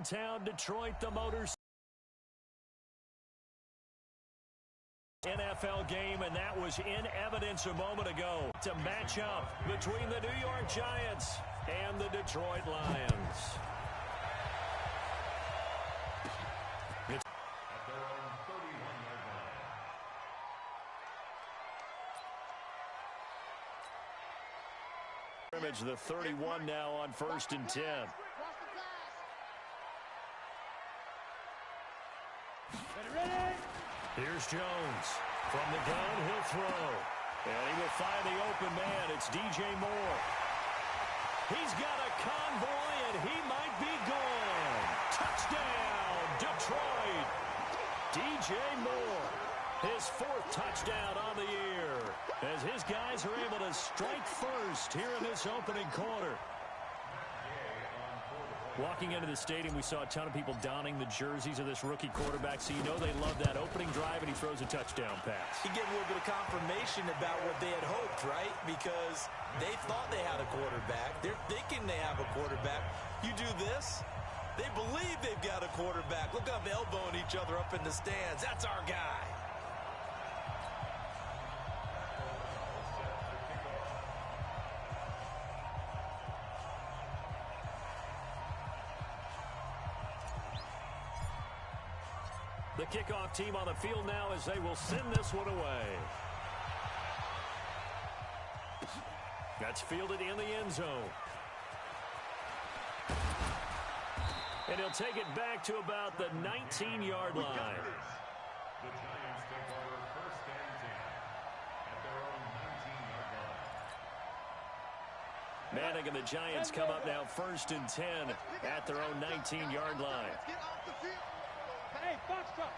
downtown Detroit, the Motors NFL game, and that was in evidence a moment ago to match up between the New York Giants and the Detroit Lions. The 31 now on 1st and 10. Here's Jones. From the gun, he'll throw. And he will find the open man. It's DJ Moore. He's got a convoy, and he might be gone. Touchdown, Detroit. DJ Moore. His 4th touchdown on the year as his guys are able to strike first here in this opening quarter. Walking into the stadium, we saw a ton of people donning the jerseys of this rookie quarterback, so you know they love that opening drive, and he throws a touchdown pass. He gave a little bit of confirmation about what they had hoped, right? Because they thought they had a quarterback. They're thinking they have a quarterback. You do this, they believe they've got a quarterback. Look up, elbowing each other up in the stands. That's our guy. The kickoff team on the field now as they will send this one away. That's fielded in the end zone. And he'll take it back to about the 19-yard line. The Giants take over 1st and 10 at their own 19-yard line. Manning and the Giants come up now 1st and 10 at their own 19-yard line. Hey, foxtrot.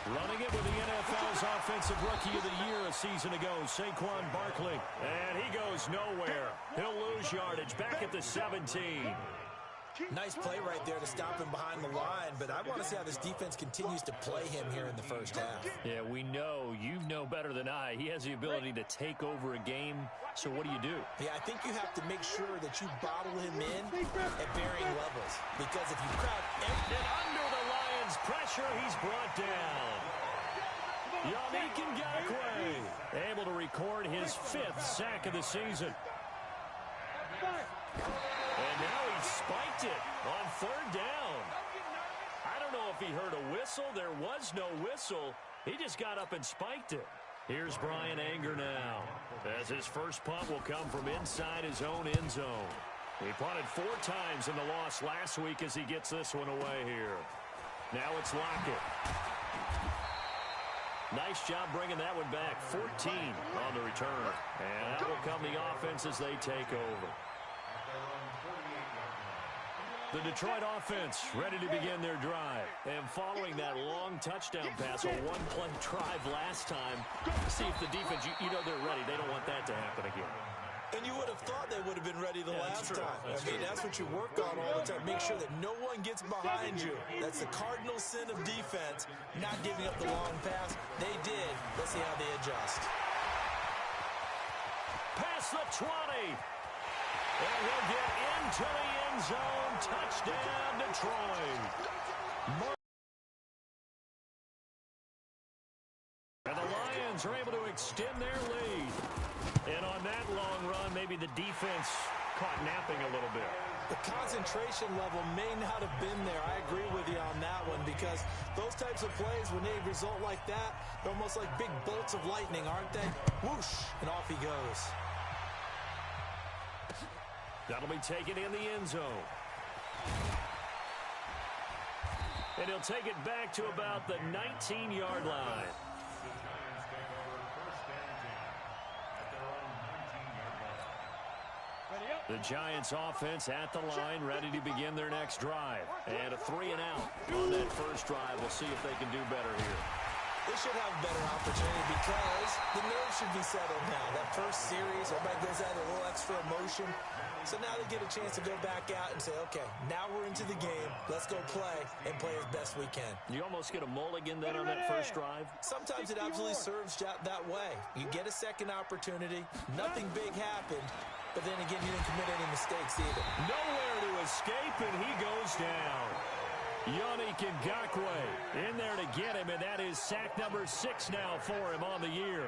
Running it with the NFL's Offensive Rookie of the Year a season ago, Saquon Barkley. And he goes nowhere. He'll lose yardage back at the 17. Nice play right there to stop him behind the line, but I want to see how this defense continues to play him here in the first half. Yeah, we know. You know better than I. He has the ability to take over a game, so what do you do? Yeah, I think you have to make sure that you bottle him in at varying levels, because if you crowd and under the Lions' pressure, he's brought down. Yannick Ngakoue able to record his 5th sack of the season. And now he spiked it on 3rd down. I don't know if he heard a whistle. There was no whistle. He just got up and spiked it. Here's Brian Anger now, as his first punt will come from inside his own end zone. He punted 4 times in the loss last week as he gets this one away here. Now it's Lockett. Nice job bringing that one back. 14 on the return. And that will come the offense as they take over. The Detroit offense ready to begin their drive. And following that long touchdown pass, a one-play drive last time, see if the defense, you know they're ready. They don't want that to happen again. And you would have thought they would have been ready the last time. That's what you work on all the time. Make sure that no one gets behind you. That's the cardinal sin of defense, not giving up the long pass. They did. Let's see how they adjust. Past the 20. And he'll get into the end zone. Touchdown, Detroit. And the Lions are able to extend their lead. And on that long run, maybe the defense caught napping a little bit. The concentration level may not have been there. I agree with you on that one, because those types of plays, when they result like that, they're almost like big bolts of lightning, aren't they? Whoosh, and off he goes. That'll be taken in the end zone. And he'll take it back to about the 19-yard line. The Giants offense at the line, ready to begin their next drive. And a 3-and-out on that first drive. We'll see if they can do better here. They should have a better opportunity because the nerves should be settled now. That first series, everybody goes out with a little extra emotion. So now they get a chance to go back out and say, okay, now we're into the game. Let's go play and play as best we can. You almost get a mulligan then on that first drive? Sometimes it absolutely serves that way. You get a second opportunity. Nothing big happened. But then again, you didn't commit any mistakes either. Nowhere to escape. escape, and he goes down. Yannick Ngakoue in there to get him, and that is sack number 6 now for him on the year.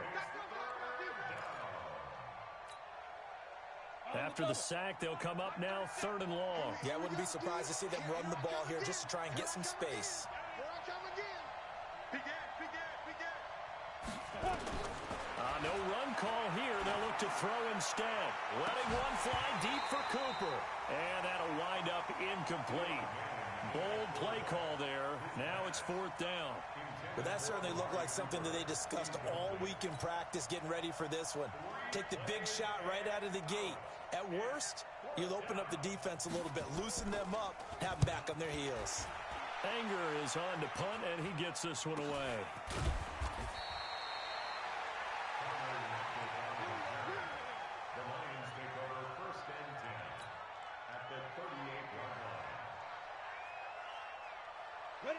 After the sack, they'll come up now 3rd and long. Yeah, I wouldn't be surprised to see them run the ball here just to try and get some space. No run call here. They'll look to throw instead. Letting one fly deep for Cooper. And that'll wind up incomplete. Bold play call there. Now it's 4th down. But that certainly looked like something that they discussed all week in practice getting ready for this one. Take the big shot right out of the gate. At worst, you'll open up the defense a little bit, loosen them up, have them back on their heels. Anger is on to punt, and he gets this one away.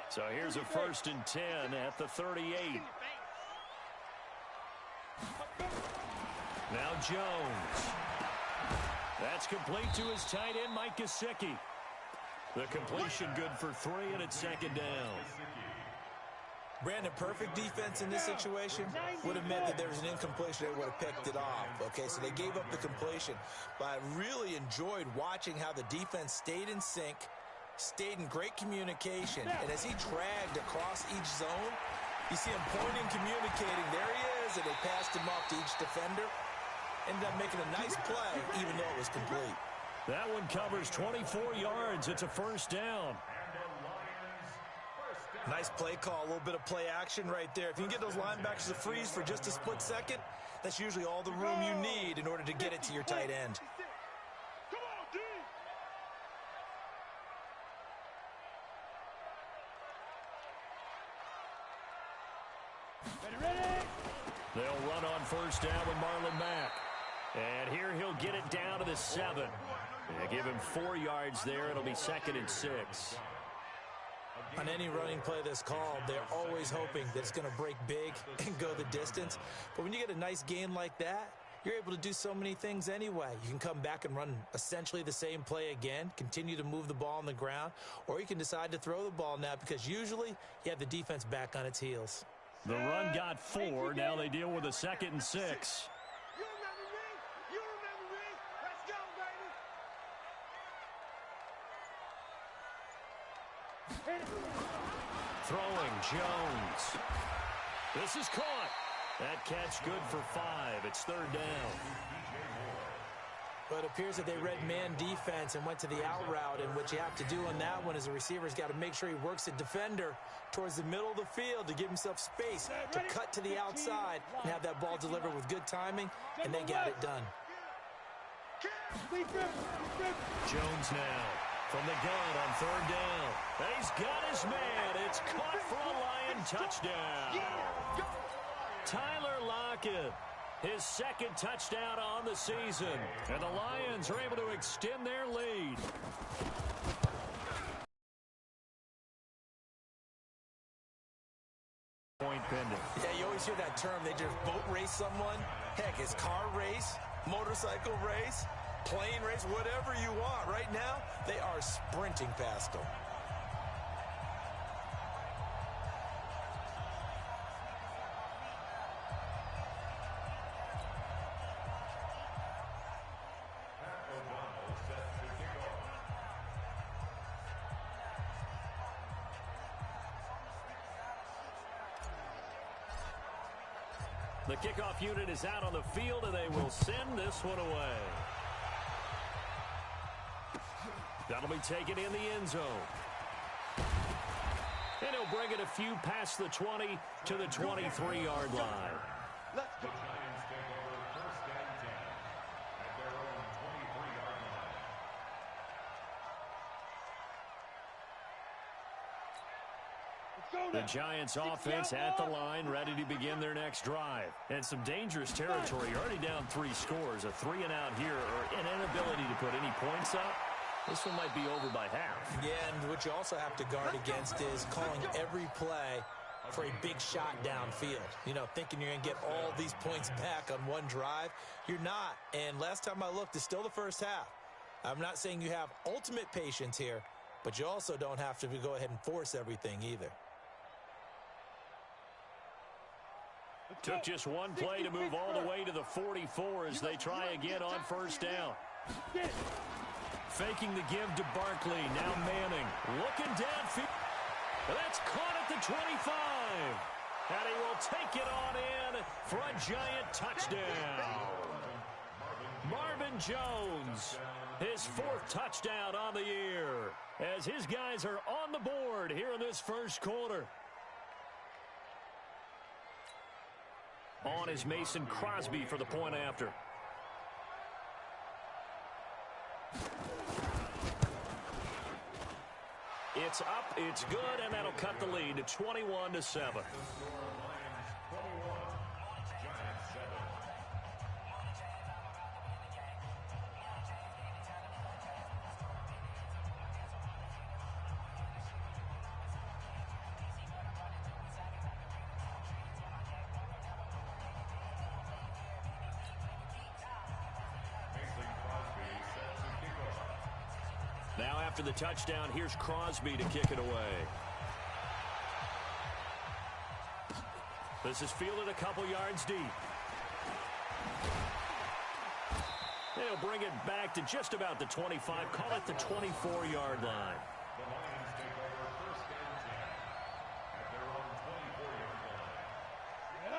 So here's a 1st and 10 at the 38. Now Jones. That's complete to his tight end, Mike Gesicki. The completion good for 3, and it's 2nd down. Brandon, perfect defense in this situation would have meant that there was an incompletion. They would have picked it off. Okay, so they gave up the completion. But I really enjoyed watching how the defense stayed in sync, stayed in great communication, and as he dragged across each zone, you see him pointing, communicating. There he is, and they passed him off to each defender. Ended up making a nice play, even though it was complete. That one covers 24 yards. It's a 1st down. Nice play call, a little bit of play action right there. If you can get those linebackers to freeze for just a split second, that's usually all the room you need in order to get it to your tight end. They'll run on 1st down with Marlon Mack. And here he'll get it down to the 7. They give him 4 yards there. It'll be 2nd and 6. On any running play that's called, they're always hoping that it's going to break big and go the distance. But when you get a nice gain like that, you're able to do so many things anyway. You can come back and run essentially the same play again, continue to move the ball on the ground, or you can decide to throw the ball now because usually you have the defense back on its heels. The run got 4. Now they deal with a 2nd and 6. You remember me? You remember me? Let's go, baby. Throwing Jones. This is caught. That catch good for 5. It's 3rd down. But it appears that they read man defense and went to the out route, and what you have to do on that one is the receiver's got to make sure he works the defender towards the middle of the field to give himself space to cut to the outside and have that ball delivered with good timing, and they got it done. Jones now from the gun on 3rd down. And he's got his man. It's caught for a Lion touchdown. Tyler Lockett, his 2nd touchdown on the season. And the Lions are able to extend their lead. Point pending. Yeah, you always hear that term. They just boat race someone. Heck, it's car race, motorcycle race, plane race, whatever you want. Right now, they are sprinting past them. The kickoff unit is out on the field, and they will send this one away. That'll be taken in the end zone. And he'll bring it a few past the 20 to the 23-yard line. Let's go. The Giants offense at the line, ready to begin their next drive. And some dangerous territory. Already down 3 scores. A 3-and-out here, or an inability to put any points up. This one might be over by half. Yeah, and what you also have to guard against is calling every play for a big shot downfield. You know, thinking you're going to get all these points back on one drive. You're not. And last time I looked, it's still the first half. I'm not saying you have ultimate patience here, but you also don't have to go ahead and force everything either. Took just one play to move all the way to the 44 as they try again on first down. Faking the give to Barkley. Now Manning looking downfield. That's caught at the 25. And he will take it on in for a giant touchdown. Marvin Jones, his 4th touchdown on the year, as his guys are on the board here in this first quarter. On is Mason Crosby for the point after. It's up, it's good, and that'll cut the lead to 21-7. Now after the touchdown, here's Crosby to kick it away. This is fielded a couple yards deep. They'll bring it back to just about the 25. Call it the 24-yard line.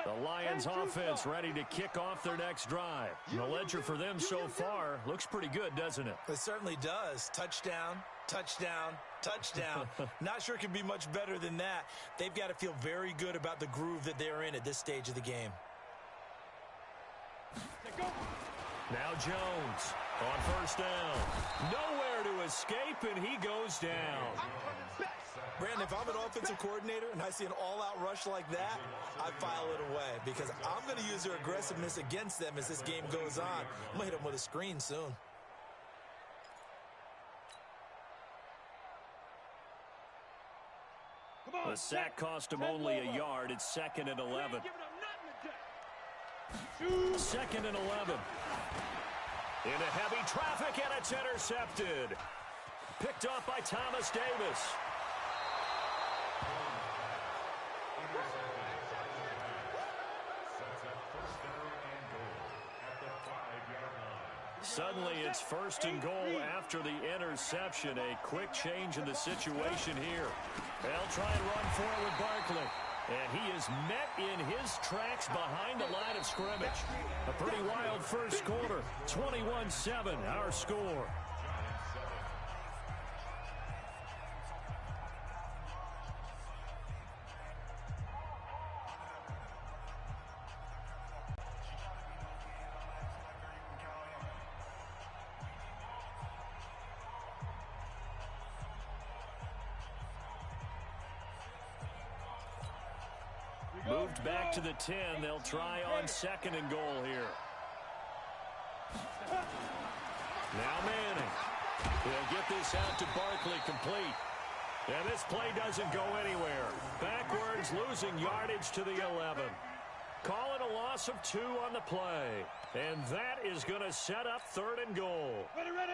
The Lions offense ready to kick off their next drive. The ledger for them so far looks pretty good, doesn't it? It certainly does. Touchdown, touchdown, touchdown. Not sure it can be much better than that. They've got to feel very good about the groove that they're in at this stage of the game. Now Jones on first down. Nowhere to escape, and he goes down. Brandon, if I'm an offensive coordinator and I see an all-out rush like that, I file it away because I'm going to use their aggressiveness against them as this game goes on. I'm going to hit them with a screen soon. The sack cost him only a yard. It's 2nd and 11. 2nd and 11. Into heavy traffic, and it's intercepted. Picked off by Thomas Davis. Suddenly, it's 1st and goal after the interception. A quick change in the situation here. They'll try and run forward Barkley. And he is met in his tracks behind the line of scrimmage. A pretty wild first quarter. 21-7, our score. Moved back to the 10. They'll try on 2nd and goal here. Now Manning. He'll get this out to Barkley complete. And this play doesn't go anywhere. Backwards, losing yardage to the 11. Call it a loss of 2 on the play. And that is going to set up 3rd and goal. Ready, ready.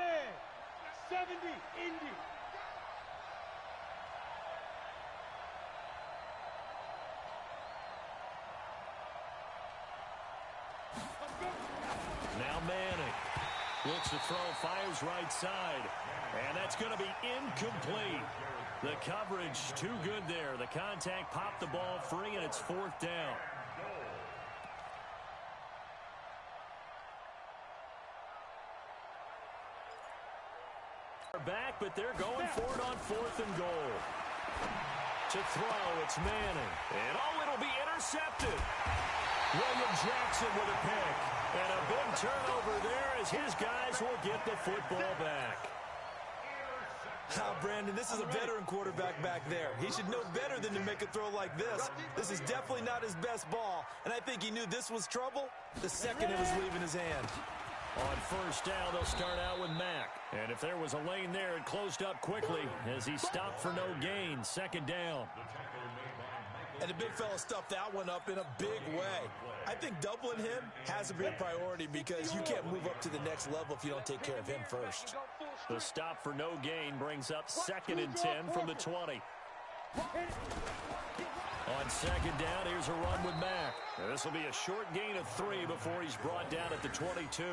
70, Indy. Now Manning looks to throw, fires right side, and that's going to be incomplete. The coverage too good there. The contact popped the ball free, and it's 4th down. They're back, but they're going for it on 4th and goal. To throw, it's Manning, and it'll be intercepted. William Jackson with a pick. And a big turnover there as his guys will get the football back. Now, Brandon, this is a veteran quarterback back there. He should know better than to make a throw like this. This is definitely not his best ball, and I think he knew this was trouble the second it was leaving his hand. On first down, they'll start out with Mack. And if there was a lane there, it closed up quickly as he stopped for no gain. 2nd down. And the big fella stuffed that one up in a big way. I think doubling him has to be a priority because you can't move up to the next level if you don't take care of him first. The stop for no gain brings up 2nd and 10 from the 20. On 2nd down, here's a run with Mack. This will be a short gain of 3 before he's brought down at the 22.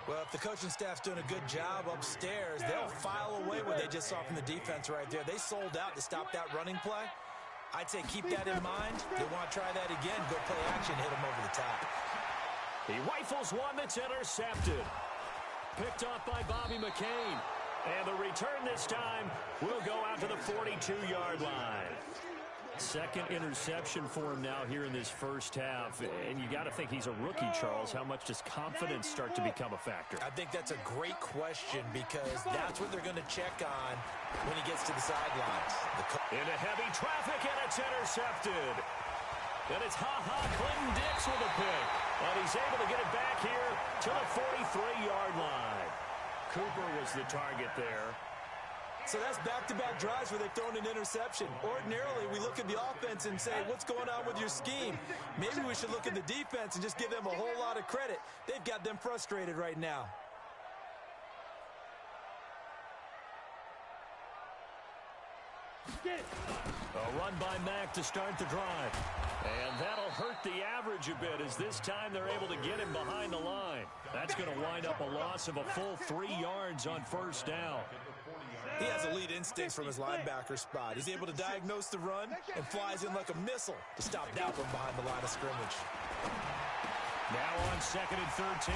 Well, if the coaching staff's doing a good job upstairs, they'll file away what they just saw from the defense right there. They sold out to stop that running play. I'd say keep that in mind. They want to try that again, go play action, hit them over the top. He rifles one that's intercepted. Picked off by Bobby McCain. And the return this time will go out to the 42-yard line. 2nd interception for him now here in this first half. And you got to think he's a rookie, Charles. How much does confidence start to become a factor? I think that's a great question because that's what they're going to check on when he gets to the sidelines. Into heavy traffic, and it's intercepted. And it's Clinton Dix with a pick. And he's able to get it back here to the 43-yard line. Cooper was the target there. So that's back-to-back drives where they've thrown an interception. Ordinarily, we look at the offense and say, what's going on with your scheme? Maybe we should look at the defense and just give them a whole lot of credit. They've got them frustrated right now. A run by Mack to start the drive. And that'll hurt the average a bit as this time they're able to get him behind the line. That's going to wind up a loss of a full 3 yards on 1st down. He has elite instincts from his linebacker spot. He's able to diagnose the run and flies in like a missile to stop that one behind the line of scrimmage. Now on 2nd and 13,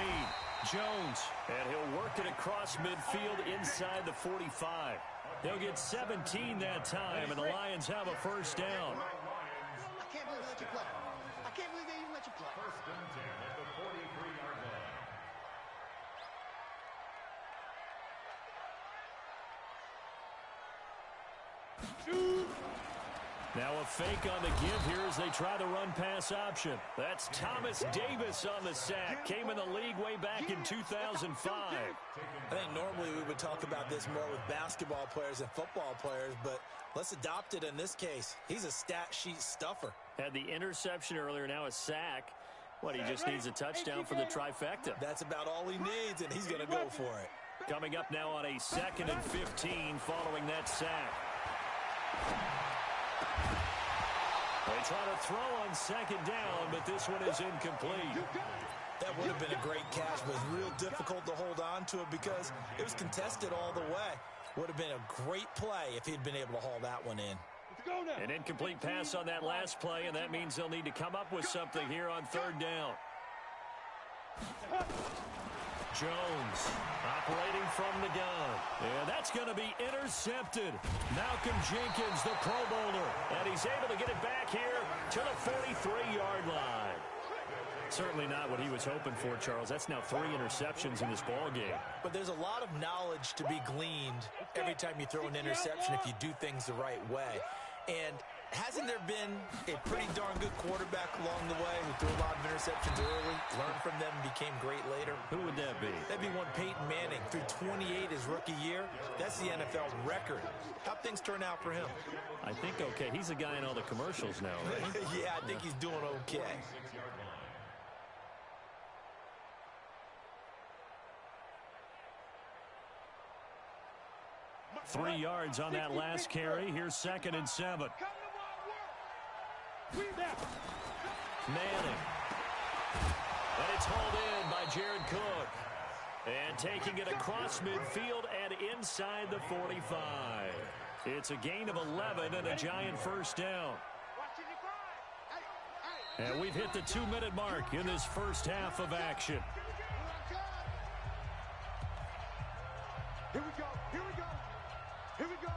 Jones. And he'll work it across midfield inside the 45. They'll get 17 that time, and the Lions have a 1st down. I can't believe they let you play. I can't believe they even let you play. 1st and 10 at the 43-yard line. Now a fake on the give here as they try the run-pass option. That's Thomas Davis on the sack. Came in the league way back in 2005. I think normally we would talk about this more with basketball players and football players, but let's adopt it in this case. He's a stat sheet stuffer. Had the interception earlier, now a sack. What, he just needs a touchdown for the trifecta. That's about all he needs, and he's going to go for it. Coming up now on a 2nd and 15 following that sack. They try to throw on 2nd down, but this one is incomplete. That would have been a great catch, but it was real difficult to hold on to it because it was contested all the way. Would have been a great play if he'd been able to haul that one in. An incomplete pass on that last play, and that means they'll need to come up with something here on 3rd down. Jones operating from the gun. And that's going to be intercepted. Malcolm Jenkins, the Pro Bowler. And he's able to get it back here to the 43-yard line. Certainly not what he was hoping for, Charles. That's now 3 interceptions in this ball game. But there's a lot of knowledge to be gleaned every time you throw an interception if you do things the right way. And hasn't there been a pretty darn good quarterback along the way who threw a lot of interceptions early, learned from them, and became great later? Who would that be? That'd be one Peyton Manning. Threw 28 his rookie year. That's the NFL record. How'd things turn out for him? I think okay. He's the guy in all the commercials now, right? Yeah, I think he's doing okay. 3 yards on that last carry. Here's 2nd and 7. Manning. And it's hauled in by Jared Cook. And taking it across midfield and inside the 45. It's a gain of 11 and a giant 1st down. And we've hit the 2-minute mark in this first half of action. Here we go. Here we go. Here we go.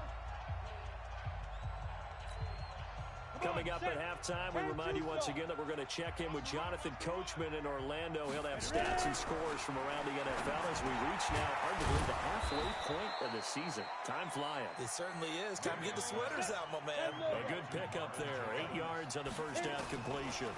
Coming up at halftime, we remind you once again that we're going to check in with Jonathan Coachman in Orlando. He'll have stats and scores from around the NFL as we reach now, hard to believe, the halfway point of the season. Time flying. It certainly is. Time to get the sweaters out, my man. A good pickup there. 8 yards on the first down completion.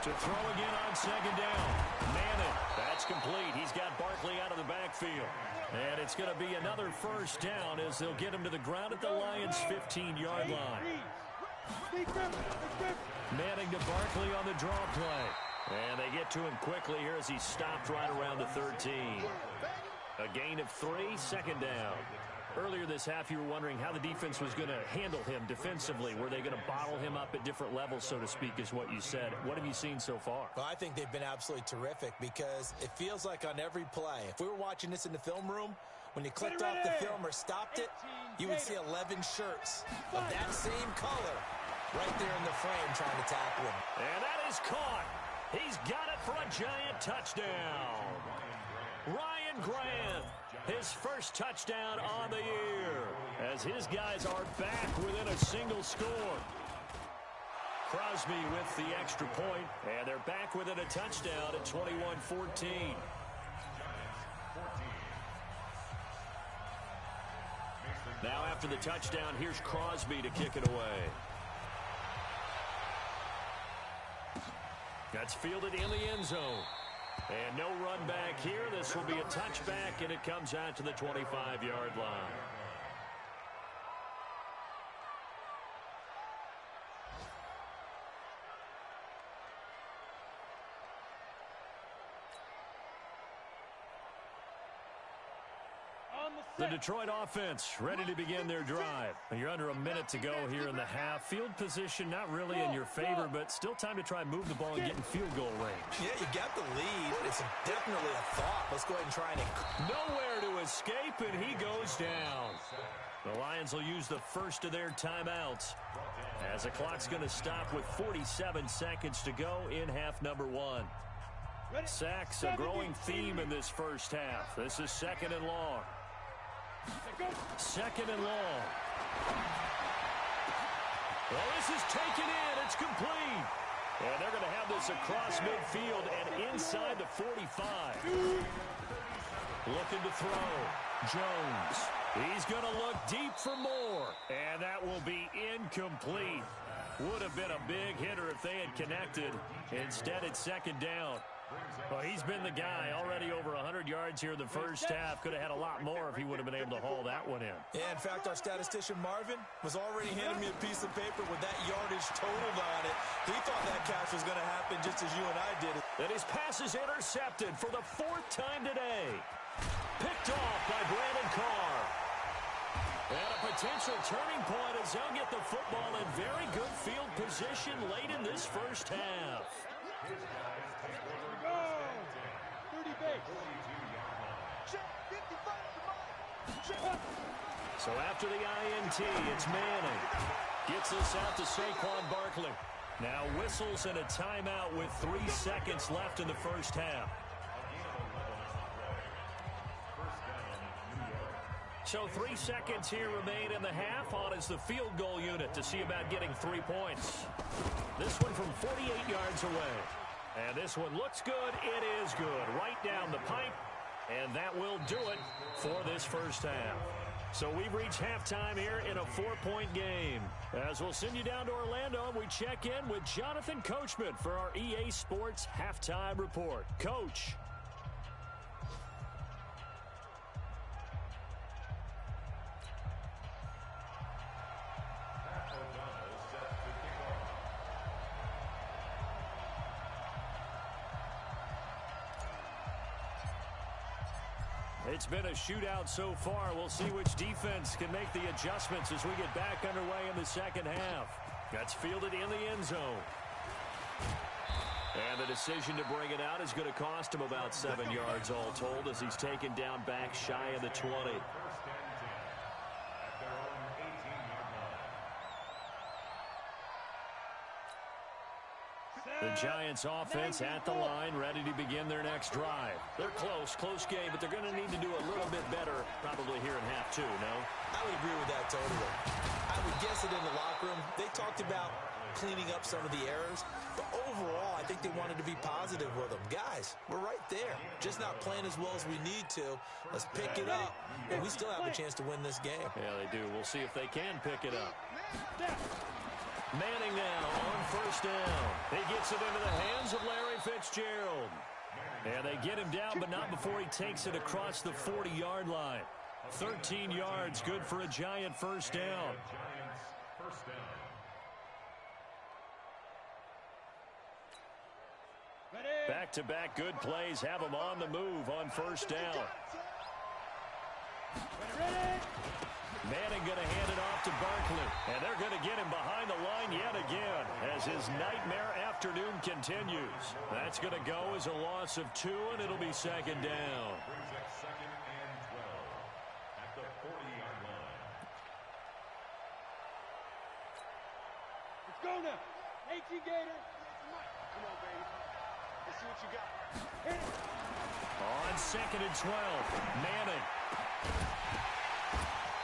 To throw again on second down. Manning, that's complete. He's got Barkley out of the backfield. And it's going to be another first down as they'll get him to the ground at the Lions' 15-yard line. Manning to Barkley on the draw play. And they get to him quickly here as he stopped right around the 13. A gain of 3, second down. Earlier this half, you were wondering how the defense was going to handle him defensively. Were they going to bottle him up at different levels, so to speak, is what you said. What have you seen so far? Well, I think they've been absolutely terrific because it feels like on every play, if we were watching this in the film room, when you clicked off the film or stopped it, you would see 11 shirts of that same color right there in the frame trying to tackle him. And that is caught. He's got it for a giant touchdown. Ryan Grant, his first touchdown on the year, as his guys are back within a single score. Crosby with the extra point, and they're back within a touchdown at 21-14. Now after the touchdown, here's Crosby to kick it away. That's fielded in the end zone. And no run back here. This will be a touchback, and it comes out to the 25-yard line. The Detroit offense ready to begin their drive. You're under a minute to go here in the half. Field position not really in your favor, but still time to try and move the ball and get in field goal range. Yeah, you got the lead. It's definitely a thought. Let's go ahead and try and... Nowhere to escape, and he goes down. The Lions will use the first of their timeouts as the clock's going to stop with 47 seconds to go in half number 1. Sacks, a growing theme in this first half. This is second and long. Second and long. Well, this is taken in. It's complete. And they're going to have this across midfield and inside the 45. Looking to throw. Jones. He's going to look deep for more. And that will be incomplete. Would have been a big hitter if they had connected. Instead, it's second down. Well, he's been the guy. Already over 100 yards here in the first half. Could have had a lot more if he would have been able to haul that one in. Yeah, in fact, our statistician Marvin was already handing me a piece of paper with that yardage totaled on it. He thought that catch was going to happen just as you and I did it. And his pass is intercepted for the 4th time today. Picked off by Brandon Carr. And a potential turning point as they'll get the football in very good field position late in this first half. So after the INT, it's Manning. Gets this out to Saquon Barkley. Now whistles and a timeout with 3 seconds left in the first half. So 3 seconds here remain in the half. On is the field goal unit to see about getting 3 points. This one from 48 yards away. And this one looks good. It is good. Right down the pipe. And that will do it for this first half. So we've reached halftime here in a 4-point game. As we'll send you down to Orlando, and we check in with Jonathan Coachman for our EA Sports Halftime Report. Coach. It's been a shootout so far. We'll see which defense can make the adjustments as we get back underway in the second half. That's fielded in the end zone. And the decision to bring it out is going to cost him about 7 yards all told as he's taken down back shy of the 20. The Giants offense at the line, ready to begin their next drive. They're close game, but they're going to need to do a little bit better probably here in half 2, no? I would agree with that totally. I would guess it in the locker room. They talked about cleaning up some of the errors, but overall, I think they wanted to be positive with them. Guys, we're right there. Just not playing as well as we need to. Let's pick it up, and we still have a chance to win this game. Yeah, they do. We'll see if they can pick it up. Manning now on first down. He gets it into the hands of Larry Fitzgerald. And they get him down, but not before he takes it across the 40-yard line. 13 yards, good for a Giant first down. Back-to-back good plays have him on the move on first down. Manning going to hand it off to Barkley. And they're going to get him behind the line yet again as his nightmare afternoon continues. That's going to go as a loss of 2, and it'll be second down. Second and 12 at the 40-yard line. Let's go now. AT Gator. Come on, baby. Let's see what you got. Hit it. On second and 12, Manning.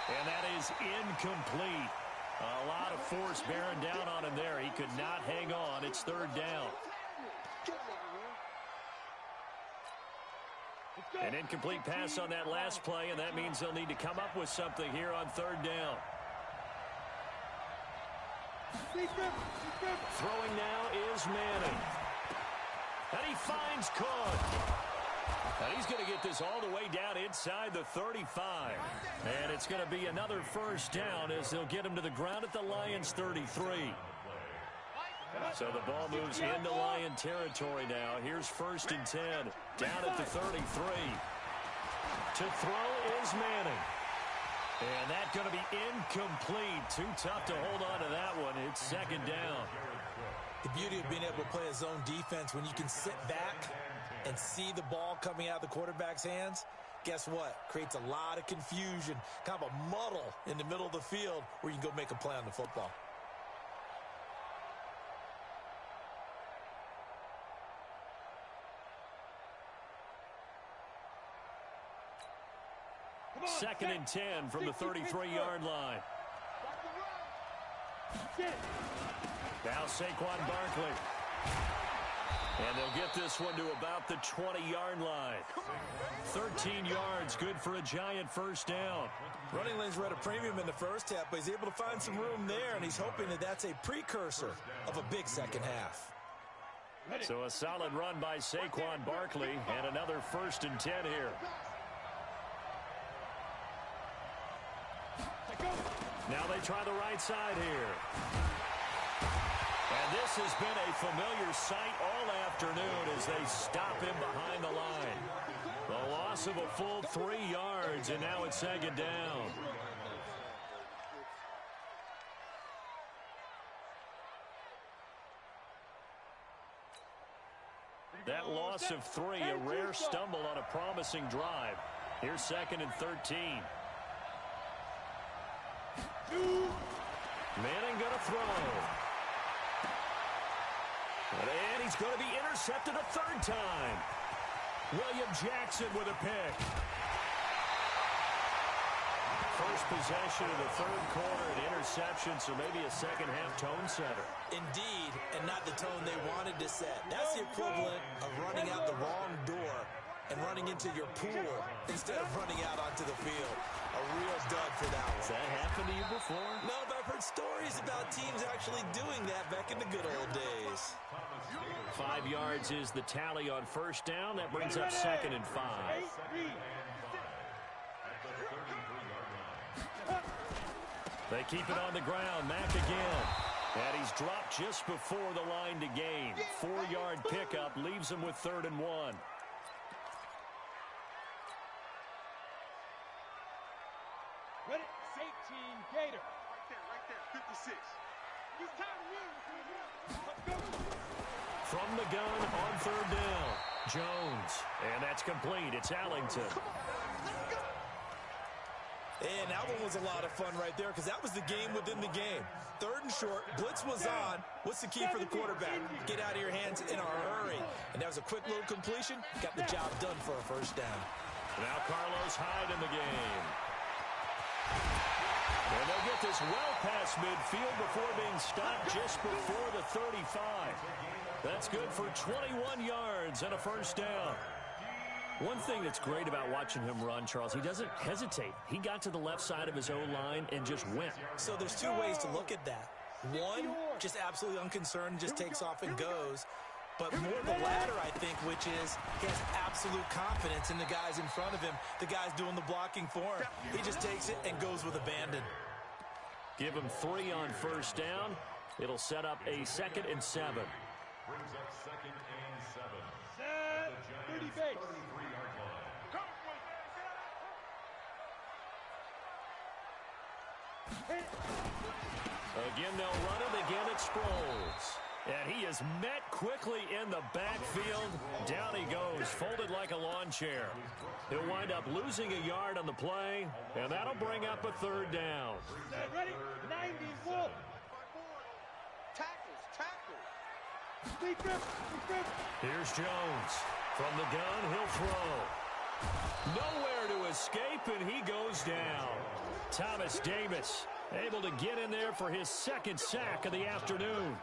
And that is incomplete. A lot of force bearing down on him there. He could not hang on. It's third down. An incomplete pass on that last play, and that means they'll need to come up with something here on third down. Throwing now is Manning. And he finds Cook. And he's going to get this all the way down inside the 35. And it's going to be another first down as they'll get him to the ground at the Lions' 33. So the ball moves into Lion territory now. Here's first and 10. Down at the 33. To throw is Manning. And that's going to be incomplete. Too tough to hold on to that one. It's second down. The beauty of being able to play a zone defense when you can sit back and see the ball coming out of the quarterback's hands, guess what? Creates a lot of confusion, kind of a muddle in the middle of the field where you can go make a play on the football. Second and 10 from the 33-yard line. Now Saquon Barkley. And they'll get this one to about the 20-yard line. 13 yards, good for a Giant first down. Running lanes were at a premium in the first half, but he's able to find some room there, and he's hoping that that's a precursor of a big second half. So a solid run by Saquon Barkley, and another first and 10 here. Now they try the right side here. And this has been a familiar sight all afternoon as they stop him behind the line. The loss of a full 3 yards, and now it's second down. That loss of 3, a rare stumble on a promising drive. Here's second and 13. Manning going to throw. And he's going to be intercepted a third time. William Jackson with a pick. First possession of the third quarter, an interception, so maybe a second-half tone setter. Indeed, and not the tone they wanted to set. That's the equivalent of running out the wrong door and running into your pool instead of running out onto the field. A real dud for that one. Has that happened to you before? No, but I've heard stories about teams actually doing that back in the good old days. 5 yards is the tally on first down. That brings up second and 5. They keep it on the ground. Mack again. And he's dropped just before the line to gain. 4-yard pickup leaves him with 3rd and 1. Ready? Safety Gator. Right there, 56. He's tired of running. From the gun on 3rd down. Jones. And that's complete. It's Allington. And that one was a lot of fun right there because that was the game within the game. 3rd and short, blitz was on. What's the key for the quarterback? Get out of your hands in a hurry. And that was a quick little completion. Got the job done for a first down. Now Carlos Hyde in the game. And they'll get this well past midfield before being stopped just before the 35. That's good for 21 yards and a first down. One thing that's great about watching him run, Charles, he doesn't hesitate. He got to the left side of his O-line and just went. So there's 2 ways to look at that. One, just absolutely unconcerned, just takes off and goes. But more the latter, I think, which is he has absolute confidence in the guys in front of him, the guys doing the blocking for him. He just takes it and goes with abandon. Give him 3 on first down. It'll set up a 2nd and 7. Brings up 2nd and 7. Set. 30 base. 33-yard line. Again, they'll run it. Again, it's Sproles. And he is met quickly in the backfield. Down he goes, folded like a lawn chair. He'll wind up losing a yard on the play, and that'll bring up a 3rd down. Ready? 90, full. Tackles. Here's Jones. From the gun, he'll throw. Nowhere to escape, and he goes down. Thomas Davis able to get in there for his 2nd sack of the afternoon.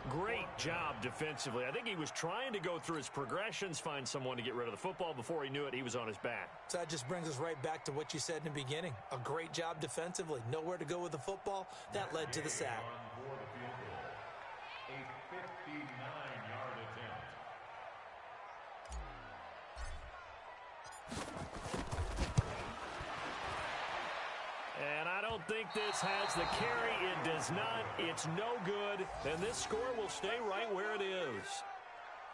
Great job defensively. I think he was trying to go through his progressions, find someone to get rid of the football. Before he knew it, he was on his back. So that just brings us right back to what you said in the beginning. A great job defensively. Nowhere to go with the football. That led to the sack. A 59-yard attempt. And I don't think this has the carry. It does not. It's no good. And this score will stay right where it is.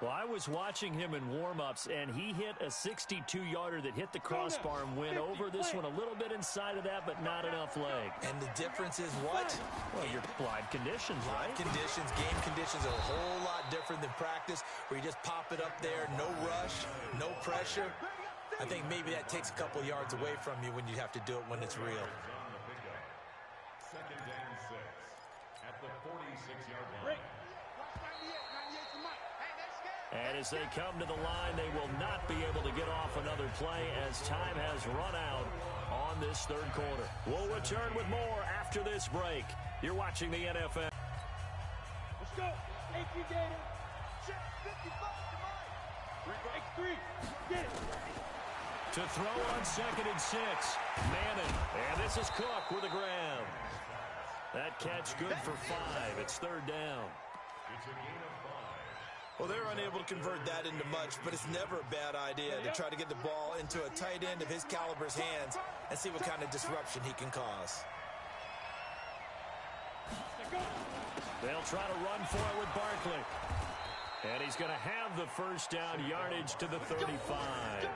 Well, I was watching him in warm-ups, and he hit a 62-yarder that hit the crossbar and went over. This one a little bit inside of that, but not enough leg. And the difference is what? Well, your live conditions, right? Live conditions, game conditions are a whole lot different than practice, where you just pop it up there, no rush, no pressure. I think maybe that takes a couple yards away from you when you have to do it when it's real. 2nd and 6 at the 46-yard line. And as they come to the line, they will not be able to get off another play as time has run out on this 3rd quarter. We'll return with more after this break. You're watching the NFL. Let's go. 18 Gator. 55 to mine. X3. Get it. To throw on 2nd and 6. Manning. And this is Cook with a grab. That catch good for 5. It's 3rd down. It's a gain of 5. Well, they're unable to convert that into much, but it's never a bad idea to try to get the ball into a tight end of his caliber's hands and see what kind of disruption he can cause. They'll try to run for it with Barkley. And he's going to have the first down, yardage to the 35.